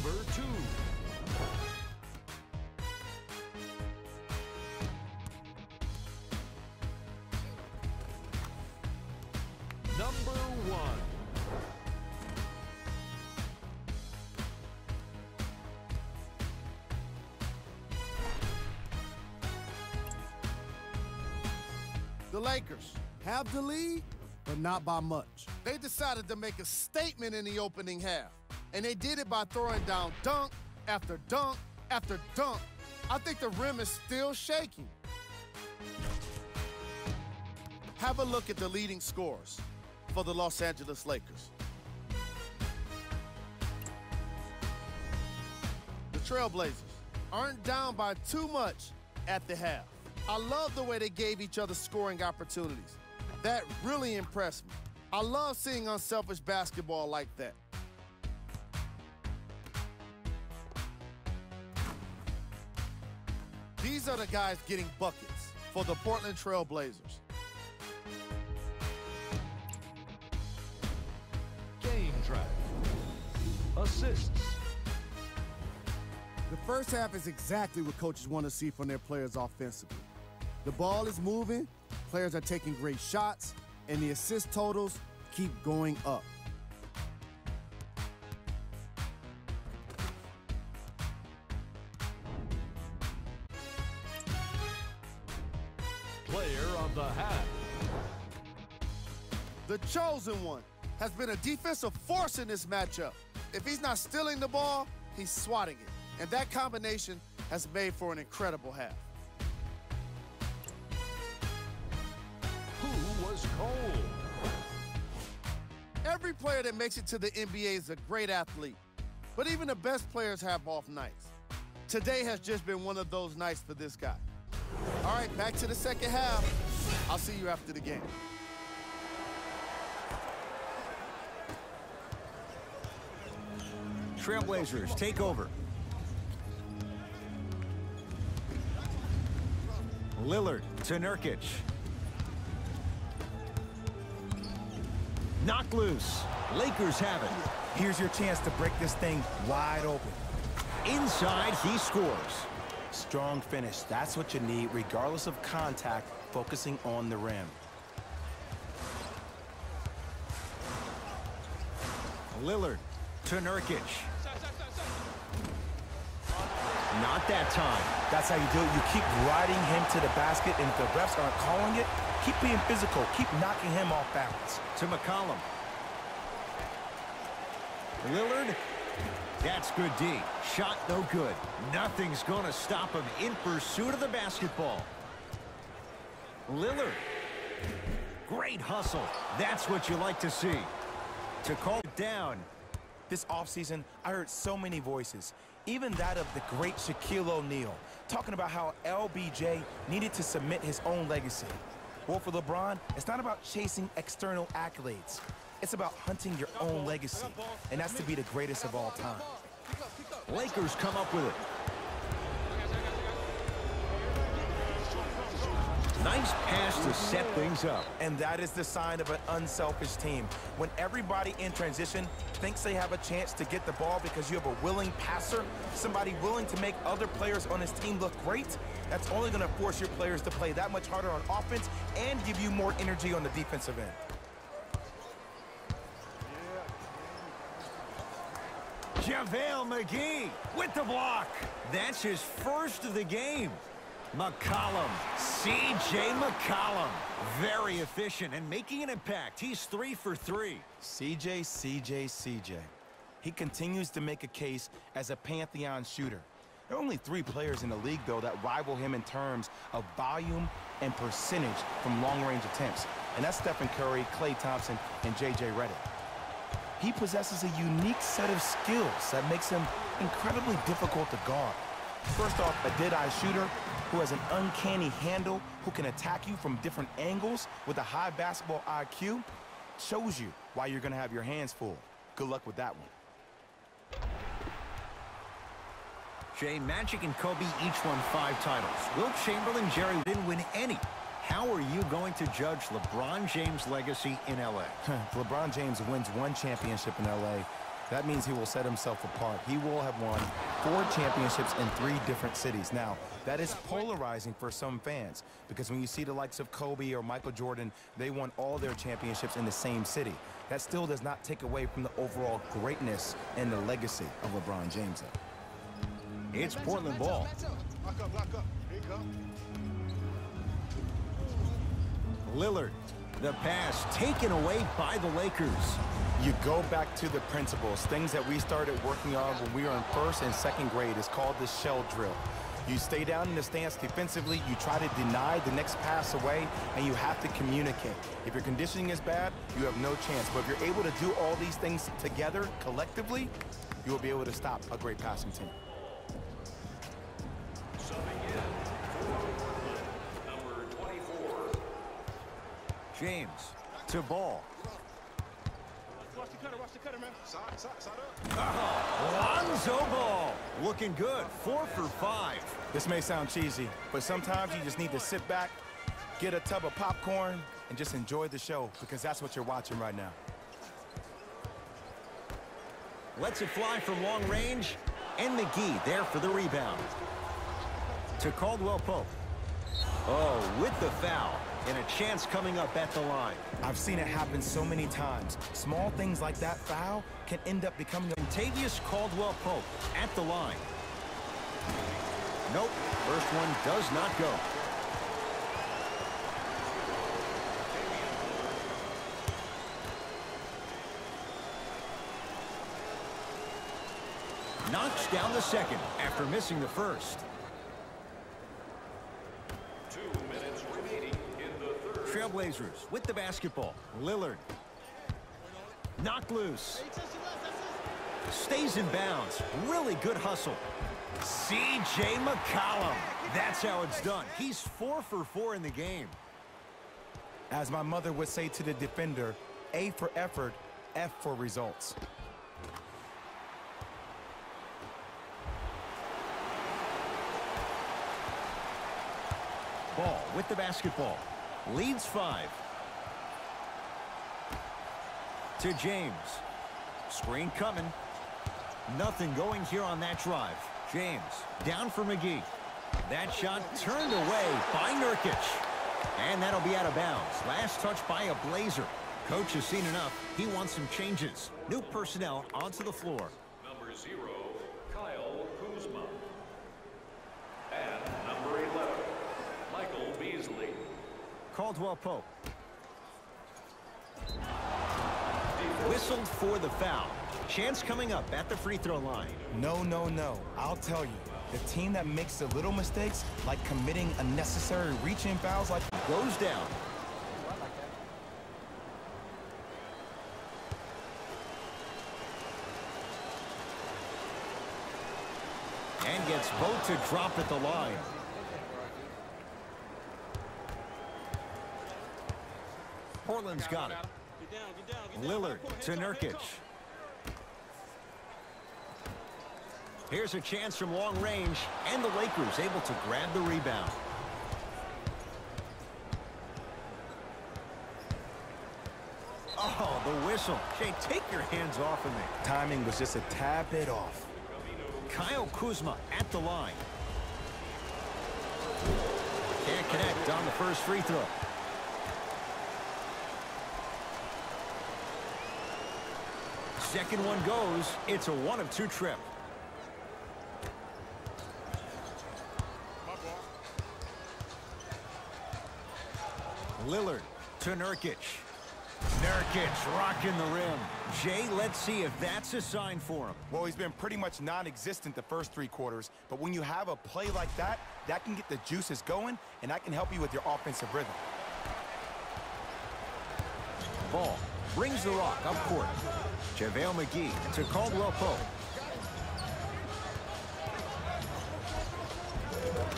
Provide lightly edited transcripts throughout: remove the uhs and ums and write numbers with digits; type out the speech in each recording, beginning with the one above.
Number 2. Number 1. The Lakers have the lead, but not by much. They decided to make a statement in the opening half, and they did it by throwing down dunk after dunk after dunk. I think the rim is still shaking. Have a look at the leading scorers for the Los Angeles Lakers. The Trailblazers aren't down by too much at the half. I love the way they gave each other scoring opportunities. That really impressed me. I love seeing unselfish basketball like that. These are the guys getting buckets for the Portland Trailblazers. Game track. Assists. The first half is exactly what coaches want to see from their players offensively. The ball is moving, players are taking great shots, and the assist totals keep going up. Player of the half. The chosen one has been a defensive force in this matchup. If he's not stealing the ball, he's swatting it. And that combination has made for an incredible half. Who was cold? Every player that makes it to the NBA is a great athlete, but even the best players have off nights. Today has just been one of those nights for this guy. All right, back to the second half. I'll see you after the game. Trailblazers take over. Lillard to Nurkic. Knocked loose. Lakers have it. Here's your chance to break this thing wide open. Inside, he scores. Strong finish. That's what you need, regardless of contact, focusing on the rim. Lillard to Nurkic. Not that time. That's how you do it. You keep riding him to the basket, and if the refs aren't calling it, keep being physical. Keep knocking him off balance. To McCollum. Lillard. That's good D. Shot no good. Nothing's going to stop him in pursuit of the basketball. Lillard. Great hustle. That's what you like to see. To call it down. This offseason, I heard so many voices, even that of the great Shaquille O'Neal, talking about how LBJ needed to cement his own legacy. Well, for LeBron, it's not about chasing external accolades. It's about hunting your own legacy, and that's to be the greatest of all time. Lakers come up with it. Nice pass to set things up. And that is the sign of an unselfish team. When everybody in transition thinks they have a chance to get the ball because you have a willing passer, somebody willing to make other players on his team look great, that's only going to force your players to play that much harder on offense and give you more energy on the defensive end. JaVale McGee with the block. That's his first of the game. McCollum, C.J. McCollum, very efficient and making an impact. He's 3 for 3. CJ. He continues to make a case as a Pantheon shooter. There are only 3 players in the league, though, that rival him in terms of volume and percentage from long-range attempts. And that's Stephen Curry, Klay Thompson, and J.J. Redick. He possesses a unique set of skills that makes him incredibly difficult to guard. First off, a dead-eye shooter who has an uncanny handle, who can attack you from different angles with a high basketball IQ, shows you why you're going to have your hands full. Good luck with that one. Jay, Magic and Kobe each won 5 titles. Wilt Chamberlain, Jerry didn't win any. How are you going to judge LeBron James' legacy in L.A.? If LeBron James wins 1 championship in L.A., That means he will set himself apart. He will have won 4 championships in 3 different cities. Now, that is polarizing for some fans because when you see the likes of Kobe or Michael Jordan, they won all their championships in the same city. That still does not take away from the overall greatness and the legacy of LeBron James, though. It's Portland ball. Lock up. Here you go. Lillard. The pass taken away by the Lakers. You go back to the principles, things that we started working on when we were in 1st and 2nd grade. It's called the shell drill. You stay down in the stance defensively, you try to deny the next pass away, and you have to communicate. If your conditioning is bad, you have no chance. But if you're able to do all these things together, collectively, you will be able to stop a great passing team. Number 24. James to ball. Watch the cutter, man. Side up. Lonzo Ball. Looking good. 4 for 5. This may sound cheesy, but sometimes you just need to sit back, get a tub of popcorn, and just enjoy the show because that's what you're watching right now. Lets it fly from long range. And McGee there for the rebound. To Caldwell Pope. Oh, with the foul. And a chance coming up at the line. I've seen it happen so many times. Small things like that foul can end up becoming a... Tavius Caldwell Pope at the line. Nope. First one does not go. Knocks down the second after missing the first. 2 minutes remaining in the 3rd. Trailblazers with the basketball. Lillard. Knocked loose. Stays in bounds. Really good hustle. C.J. McCollum. That's how it's done. He's 4 for 4 in the game. As my mother would say to the defender, A for effort, F for results. Ball with the basketball. Leads 5. To James. Screen coming. Nothing going here on that drive. James down for McGee. That shot turned away by Nurkic. And that'll be out of bounds. Last touch by a Blazer. Coach has seen enough. He wants some changes. New personnel onto the floor. Number 0, Kyle Kuzma. And number 11, Michael Beasley. Caldwell Pope. Whistled for the foul. Chance coming up at the free throw line. No, no, no. I'll tell you. The team that makes the little mistakes, like committing unnecessary reach-in fouls, like Goes down. And gets both to drop at the line. Portland's got it. Lillard to Nurkic. Here's a chance from long range, and the Lakers able to grab the rebound. Oh, the whistle. Jay, take your hands off of me. timing was just a tad bit off. Kyle Kuzma at the line. Can't connect on the first free throw. Second one goes. It's a 1 of 2 trip. Lillard to Nurkic. Nurkic rocking the rim. Jay, let's see if that's a sign for him. Well, he's been pretty much non-existent the first 3 quarters, but when you have a play like that, that can get the juices going, and that can help you with your offensive rhythm. Ball brings the rock up court. JaVale McGee to Caldwell Pope.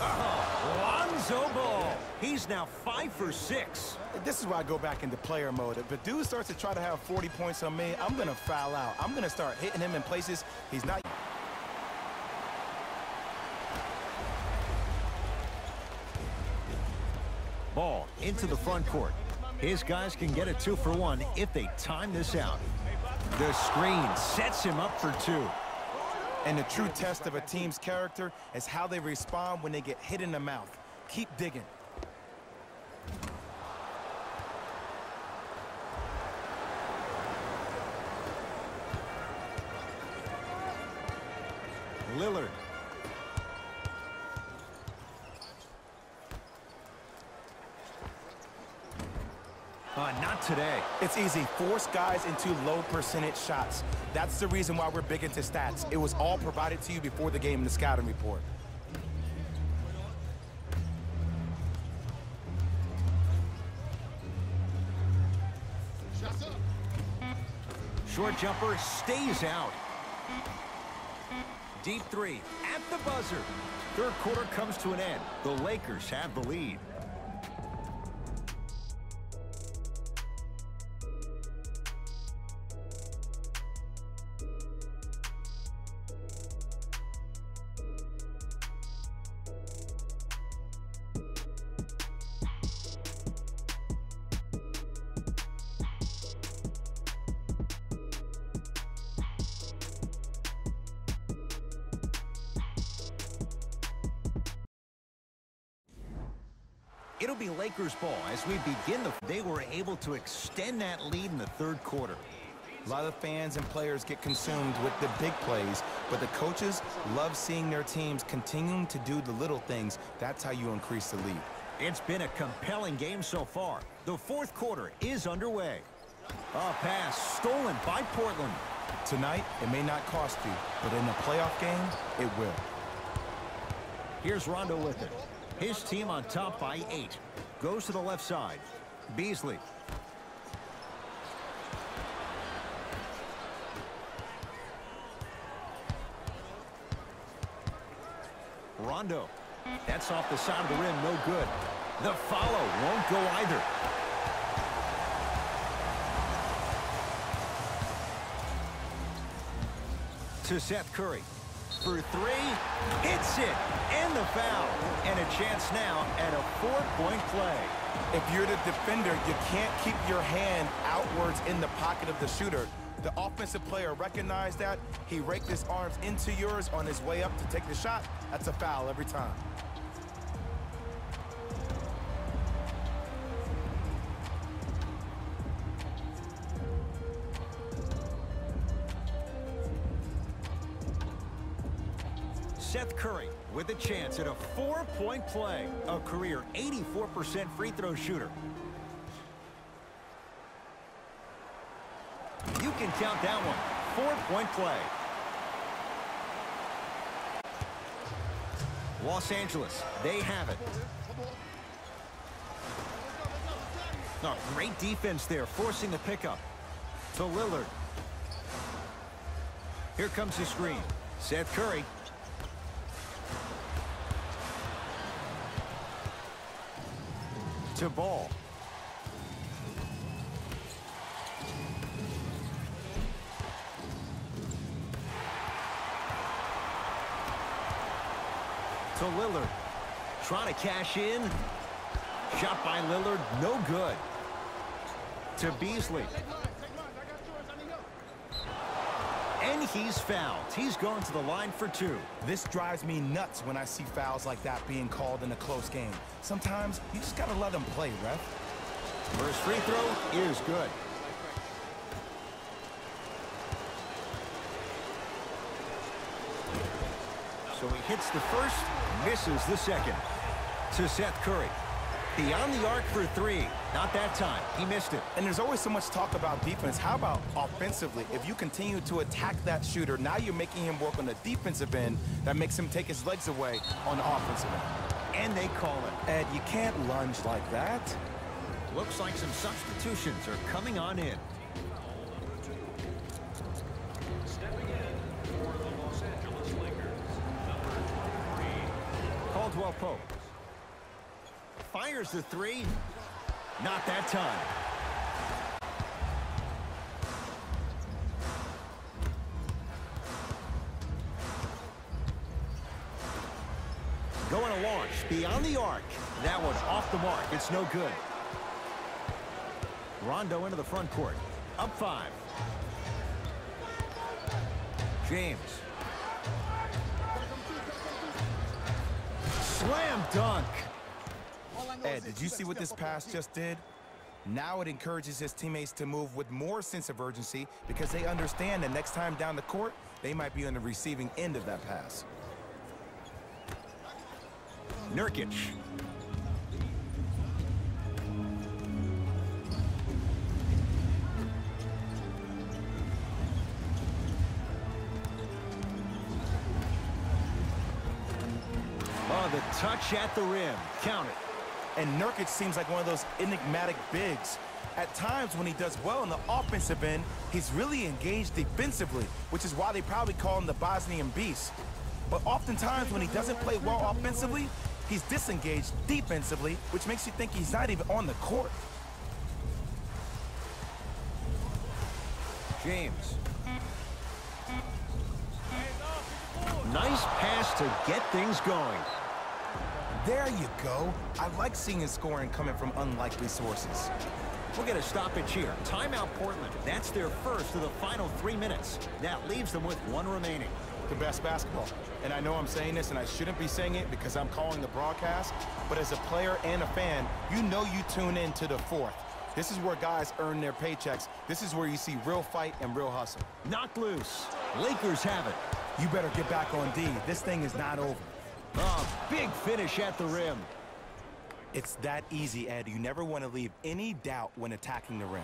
Lonzo Ball. He's now 5 for 6. This is where I go back into player mode. If a dude starts to try to have 40 points on me, I'm going to foul out. I'm going to start hitting him in places he's not. Ball into the front court. His guys can get a 2-for-1 if they time this out. The screen sets him up for two. And the true test of a team's character is how they respond when they get hit in the mouth. Keep digging. Lillard. Not today. It's easy. Force guys into low percentage shots. That's the reason why we're big into stats. It was all provided to you before the game in the scouting report. Short jumper stays out. Deep three at the buzzer. Third quarter comes to an end. The Lakers have the lead. It'll be Lakers ball as we begin They were able to extend that lead in the third quarter. A lot of fans and players get consumed with the big plays, but the coaches love seeing their teams continuing to do the little things. That's how you increase the lead. It's been a compelling game so far. The fourth quarter is underway. A pass stolen by Portland. Tonight, it may not cost you, but in a playoff game, it will. Here's Rondo with it. His team on top by 8. Goes to the left side. Beasley. Rondo. That's off the side of the rim, no good. The follow won't go either. To Seth Curry. For three, hits it, and the foul. And a chance now at a 4-point play. If you're the defender, you can't keep your hand outwards in the pocket of the shooter. The offensive player recognized that. He raked his arms into yours on his way up to take the shot. That's a foul every time. Seth Curry with a chance at a 4-point play. A career 84% free throw shooter. You can count that one. 4-point play. Los Angeles, they have it. Oh, great defense there, forcing the pickup. To Lillard. Here comes the screen. Seth Curry. To Ball. To Lillard. Trying to cash in. Shot by Lillard, no good. To Beasley. And he's fouled. He's going to the line for 2. This drives me nuts when I see fouls like that being called in a close game. Sometimes you just gotta let them play, ref. First free throw is good. So he hits the first, misses the second. To Seth Curry. Beyond the arc for 3. Not that time. He missed it. And there's always so much talk about defense. How about offensively? If you continue to attack that shooter, now you're making him work on the defensive end. That makes him take his legs away on the offensive end. And they call it. Ed, you can't lunge like that. Looks like some substitutions are coming on in. Stepping in for the Los Angeles Lakers, number 23. Caldwell Pope. Fires the 3. Not that time. Going to launch beyond the arc. That was off the mark. It's no good. Rondo into the front court. Up 5. James. Slam dunk. Ed, did you see what this pass just did? Now it encourages his teammates to move with more sense of urgency because they understand that next time down the court, they might be on the receiving end of that pass. Nurkic. Oh, the touch at the rim. Count it. And Nurkic seems like one of those enigmatic bigs. At times when he does well on the offensive end, he's really engaged defensively, which is why they probably call him the Bosnian Beast. But oftentimes when he doesn't play well offensively, he's disengaged defensively, which makes you think he's not even on the court. James. Nice pass to get things going. There you go. I like seeing his scoring coming from unlikely sources. We'll get a stoppage here. Timeout Portland. That's their first of the final 3 minutes. That leaves them with one remaining. The best basketball. And I know I'm saying this and I shouldn't be saying it because I'm calling the broadcast, but as a player and a fan, you know you tune in to the fourth. This is where guys earn their paychecks. This is where you see real fight and real hustle. Knocked loose. Lakers have it. You better get back on D. This thing is not over. Oh, big finish at the rim. It's that easy, Ed. You never want to leave any doubt when attacking the rim.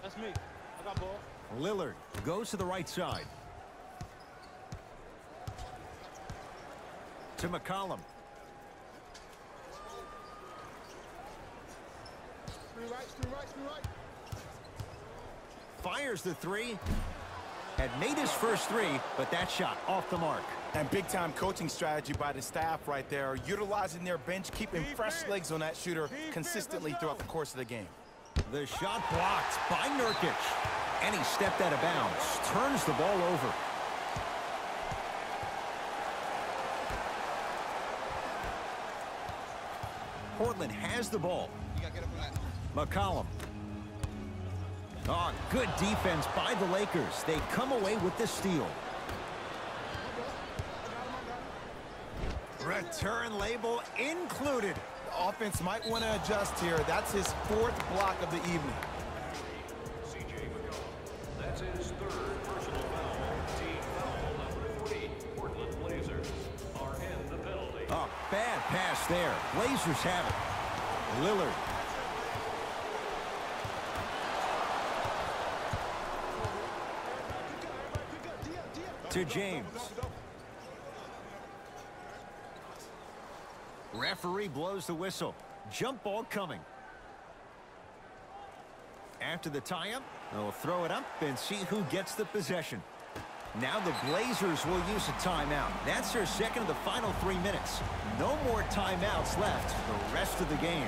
That's me. I got ball. Lillard goes to the right side. To McCollum. Screen right. Fires the three. Had made his first three, but that shot off the mark. And big-time coaching strategy by the staff right there, utilizing their bench, keeping fresh legs on that shooter consistently throughout the course of the game. The shot blocked by Nurkic. And he stepped out of bounds. Turns the ball over. Portland has the ball. McCollum. Oh, good defense by the Lakers. They come away with the steal. Return label included. The offense might want to adjust here. That's his fourth block of the evening. C.J. McCollum. That's his third personal foul. Team foul number 3. Portland Blazers are in the penalty. Oh, bad pass there. Blazers have it. Lillard. To James. Referee blows the whistle. Jump ball coming. After the tie-up, they'll throw it up and see who gets the possession. Now the Blazers will use a timeout. That's their second of the final 3 minutes. No more timeouts left the rest of the game.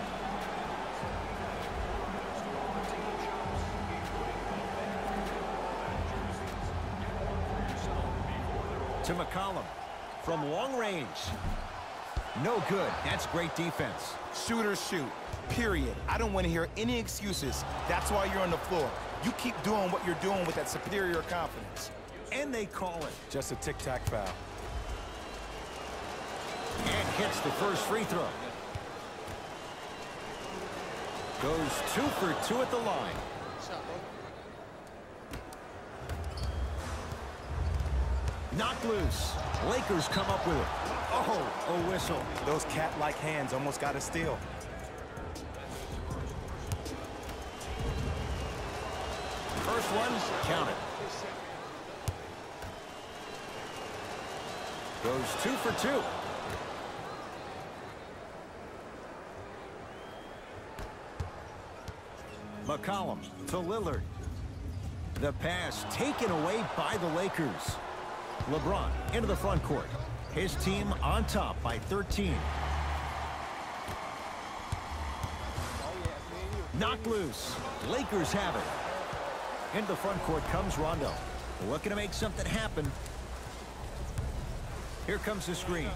To McCollum from long range. No good. That's great defense. Shooters shoot, period. I don't want to hear any excuses. That's why you're on the floor. You keep doing what you're doing with that superior confidence. And they call it. Just a tic-tac foul. And hits the first free throw. Goes 2 for 2 at the line. Knocked loose. Lakers come up with it. Oh, a whistle. Those cat-like hands almost got a steal. First one, count it. Goes 2 for 2. McCollum to Lillard. The pass taken away by the Lakers. LeBron into the front court. His team on top by 13. Knocked loose. Lakers have it. Into the front court comes Rondo. Looking to make something happen. Here comes the screen.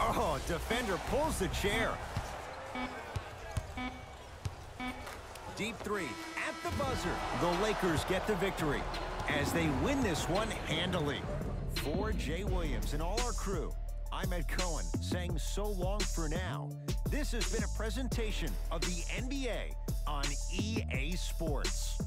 Oh, defender pulls the chair. Deep three at the buzzer. The Lakers get the victory as they win this one handily. For Jay Williams and all our crew, I'm Ed Cohen saying so long for now. This has been a presentation of the NBA on EA Sports.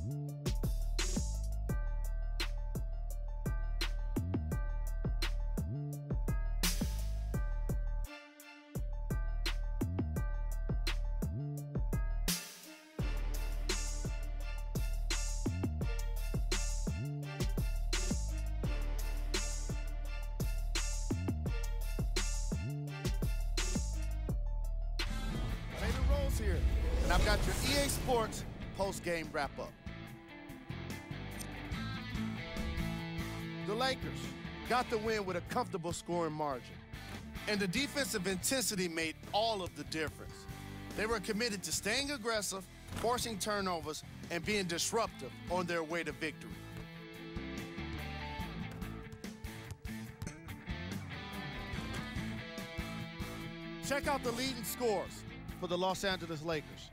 Here, and I've got your EA Sports post-game wrap-up. The Lakers got the win with a comfortable scoring margin, and the defensive intensity made all of the difference. They were committed to staying aggressive, forcing turnovers, and being disruptive on their way to victory. Check out the leading scores for the Los Angeles Lakers.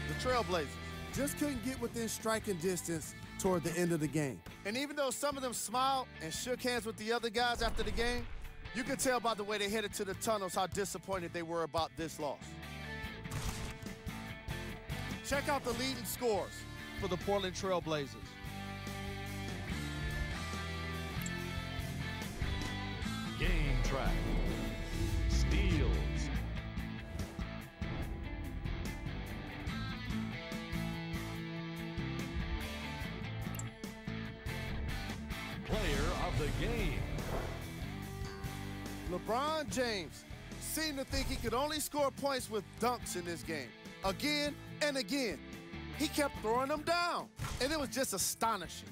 The Trailblazers just couldn't get within striking distance toward the end of the game. And even though some of them smiled and shook hands with the other guys after the game, you could tell by the way they headed to the tunnels how disappointed they were about this loss. Check out the leading scores for the Portland Trailblazers. Game track. Steals. Player of the game. LeBron James seemed to think he could only score points with dunks in this game. Again and again. He kept throwing them down, and it was just astonishing.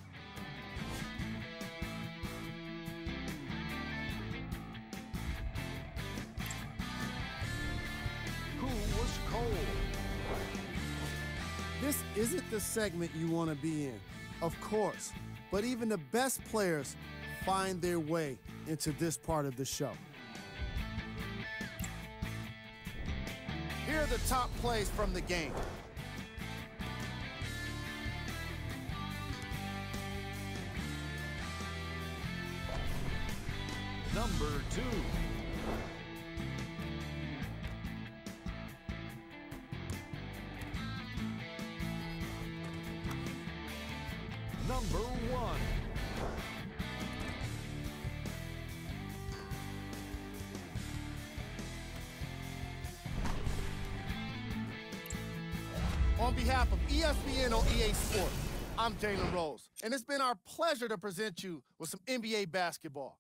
This isn't the segment you want to be in, of course, but even the best players find their way into this part of the show. Here are the top plays from the game. Number 2. Number 1. On behalf of ESPN on EA Sports, I'm Jalen Rose, and it's been our pleasure to present you with some NBA basketball.